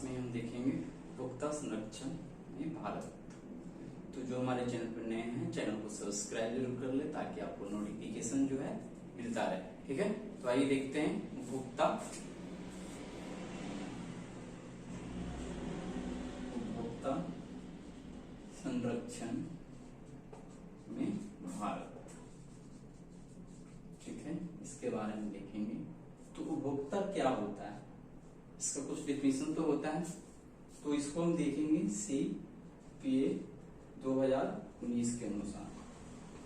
में हम देखेंगे उपभोक्ता संरक्षण में भारत। तो जो हमारे चैनल पर नए हैं, चैनल को सब्सक्राइब जरूर कर ले ताकि आपको नोटिफिकेशन जो है मिलता रहे। ठीक है, तो आइए देखते हैं उपभोक्ता संरक्षण में भारत। ठीक है, इसके बारे में देखेंगे। तो उपभोक्ता क्या होता है, इसका कुछ डिफिनेशन तो होता है, तो इसको हम देखेंगे CPA 2019 के अनुसार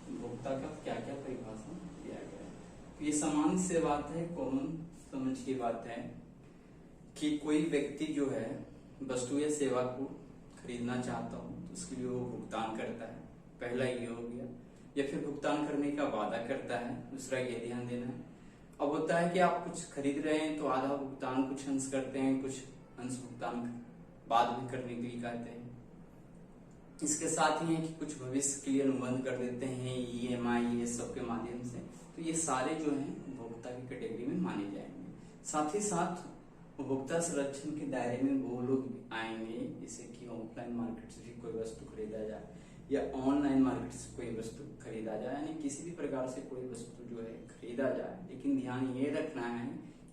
उपभोक्ता का क्या क्या परिभाषा दिया गया है। तो ये सामान्य से बात है, कॉमन समझ की बात है कि कोई व्यक्ति जो है वस्तु या सेवा को खरीदना चाहता हो तो उसके लिए वो भुगतान करता है, पहला ये हो गया। या फिर भुगतान करने का वादा करता है, दूसरा ये ध्यान देना है। अब होता है कि आप कुछ खरीद रहे हैं तो आधा भुगतान कुछ अंश करते हैं, कुछ अंश भुगतान बाद में करने के लिए कहते हैं। इसके साथ ही है कि कुछ भविष्य के लिए अनुबंध कर देते हैं, EMI ये सब के माध्यम से। तो ये सारे जो हैं उपभोक्ता की कैटेगरी में माने जाएंगे। साथ ही साथ उपभोक्ता संरक्षण के दायरे में वो लोग भी आएंगे जैसे कि ऑफलाइन मार्केट से भी कोई वस्तु खरीदा जाए या ऑनलाइन मार्केट से कोई वस्तु खरीदा जाए, यानी किसी भी प्रकार से कोई वस्तु जो है खरीदा जाए। लेकिन ध्यान ये रखना है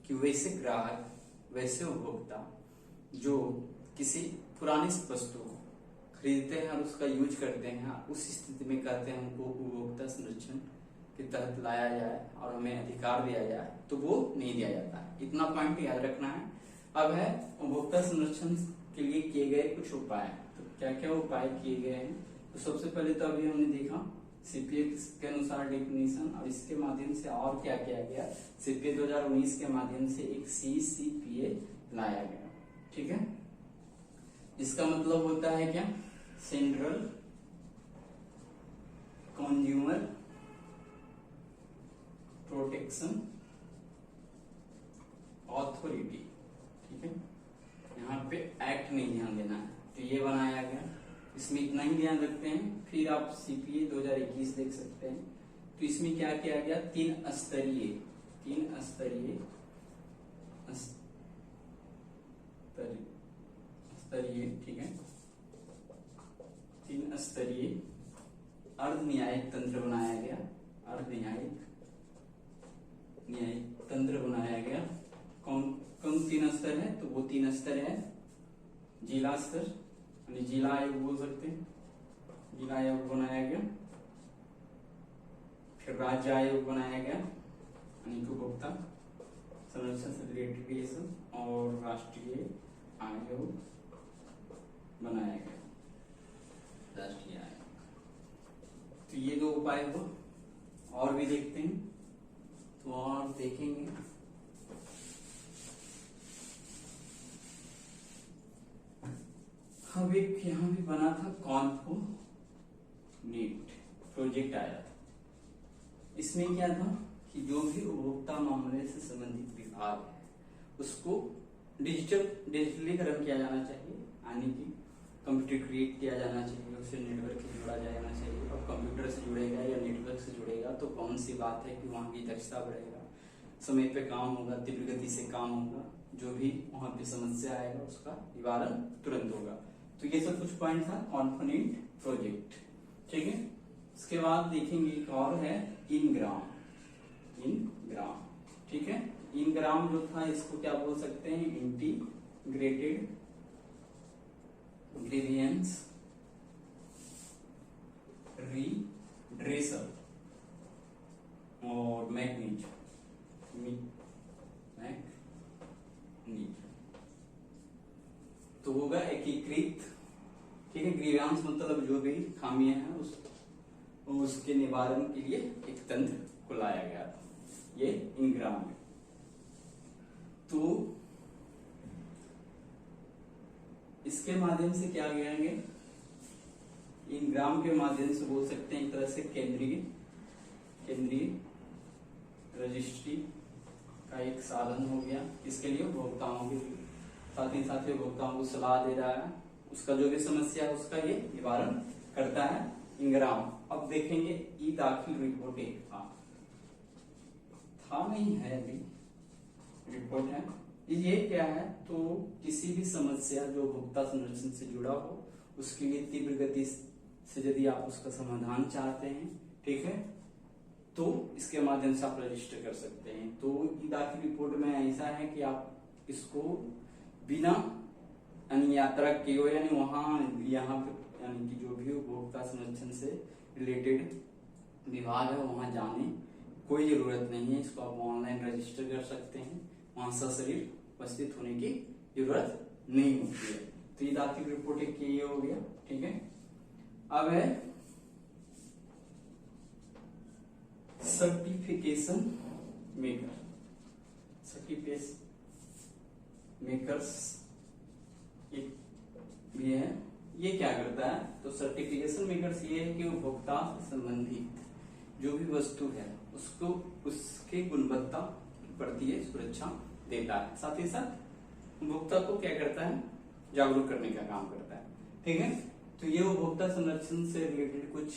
कि वैसे ग्राहक, वैसे उपभोक्ता जो किसी पुरानी वस्तु को खरीदते हैं और उसका यूज करते हैं, उस स्थिति में कहते हैं उनको उपभोक्ता संरक्षण के तहत लाया जाए और हमें अधिकार दिया जाए, तो वो नहीं दिया जाता है। इतना पॉइंट याद रखना है। अब है उपभोक्ता संरक्षण के लिए किए गए कुछ उपाय। तो क्या क्या उपाय किए गए हैं, तो सबसे पहले तो अभी हमने देखा CPA के अनुसार डेफिनेशन, और इसके माध्यम से और क्या किया गया, CPA 2019 के माध्यम से एक CCPA लाया गया। ठीक है, इसका मतलब होता है क्या, सेंट्रल कंज्यूमर प्रोटेक्शन अथॉरिटी। ठीक है, यहाँ पे एक्ट नहीं ध्यान देना है, तो ये बनाया गया, इसमें इतना ही ध्यान रखते हैं। फिर आप CPA 2021 देख सकते हैं, तो इसमें क्या किया गया, तीन स्तरीय ठीक है, 3 स्तरीय अर्ध न्यायिक तंत्र बनाया गया। अर्ध न्यायिक तंत्र बनाया गया। कौन 3 स्तर है, तो वो 3 स्तर है। जिला स्तर यानी जिला आयोग बोल सकते हैं, जिला आयोग बनाया गया। फिर राज्य आयोग बनाया गया यानी उपभोक्ता संरक्षण से रिलेटेड ये सब, और राष्ट्रीय आयोग बनाया गया, राष्ट्रीय आयोग। तो ये 2 उपाय हो, और भी देखते हैं, तो और देखेंगे। अब एक यहाँ भी बना था कॉन्फोनेट प्रोजेक्ट आया था। इसमें क्या था कि जो भी उपभोक्ता मामले से संबंधित विभाग है उसको डिजिटलीकरण किया जाना चाहिए, यानी कि कंप्यूटर क्रिएट किया जाना चाहिए, उसे नेटवर्क से जोड़ा जाना चाहिए। अब कंप्यूटर से जुड़ेगा या नेटवर्क से जुड़ेगा तो कौन सी बात है कि वहां की दक्षता बढ़ेगा, समय पे काम होगा, तीव्र गति से काम होगा, जो भी वहां पे समस्या आएगा उसका निवारण तुरंत होगा। तो ये सब कुछ पॉइंट था कॉन्फोनेट प्रोजेक्ट। ठीक है, उसके बाद देखेंगे एक और है इनग्राम। ठीक है, इनग्राम जो था इसको क्या बोल सकते हैं, इंटीग्रेटेड ग्रीवियंस रिड्रेसल और मैकेनिज्म। तो होगा एकीकृत। ठीक है, ग्रीवांस मतलब जो भी खामियां हैं उसके निवारण के लिए एक तंत्र को लाया गया था, ये इनग्राम में। तो इसके माध्यम से क्या करेंगे, इनग्राम के माध्यम से बोल सकते हैं एक तरह से केंद्रीय रजिस्ट्री का एक साधन हो गया। इसके लिए उपभोक्ताओं के लिए, साथ ही उपभोक्ताओं को सलाह दे रहा है, उसका जो भी समस्या है उसका ये निवारण करता है इनग्राम। अब देखेंगे ई दाखिल रिपोर्ट एक था नहीं है, अभी रिपोर्ट है ये क्या है, तो किसी भी समस्या जो उपभोक्ता संरक्षण से जुड़ा हो उसके लिए तीव्र गति से यदि आप उसका समाधान चाहते हैं, ठीक है, तो इसके माध्यम से आप रजिस्टर कर सकते हैं। तो ई दाखिल रिपोर्ट में ऐसा है कि आप इसको बिना यानी यात्रा किए हो, यानी वहां यहाँ पे यानी कि जो भी उपभोक्ता संरक्षण से रिलेटेड विभाग है वहां जाने कोई जरूरत नहीं है। इसको आप ऑनलाइन रजिस्टर कर सकते हैं, वहां सशरीर उपस्थित होने की जरूरत नहीं होती है। तो ये दाखिल रिपोर्ट एक ये हो गया, ठीक है। अब है सर्टिफिकेशन मेकर। सर्टिफिकेशन मेकर्स ये है, ये क्या करता है, तो सर्टिफिकेशन मेकर्स ये है कि उपभोक्ता से संबंधित जो भी वस्तु है उसको उसकी गुणवत्ता प्रति सुरक्षा देता है, साथ ही साथ उपभोक्ता को क्या करता है, जागरूक करने का काम करता है, ठीक है। तो ये उपभोक्ता संरक्षण से रिलेटेड कुछ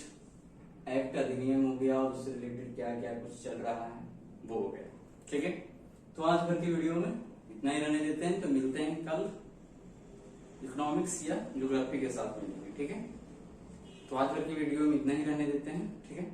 एक्ट अधिनियम हो गया और उससे रिलेटेड क्या क्या कुछ चल रहा है वो हो गया, ठीक है। तो आज भर की वीडियो में इतना ही रहने देते हैं, तो मिलते हैं कल इकोनॉमिक्स या ज्योग्राफी के साथ मिलेंगे, ठीक है। तो आज भर की वीडियो में इतना ही रहने देते हैं, ठीक है।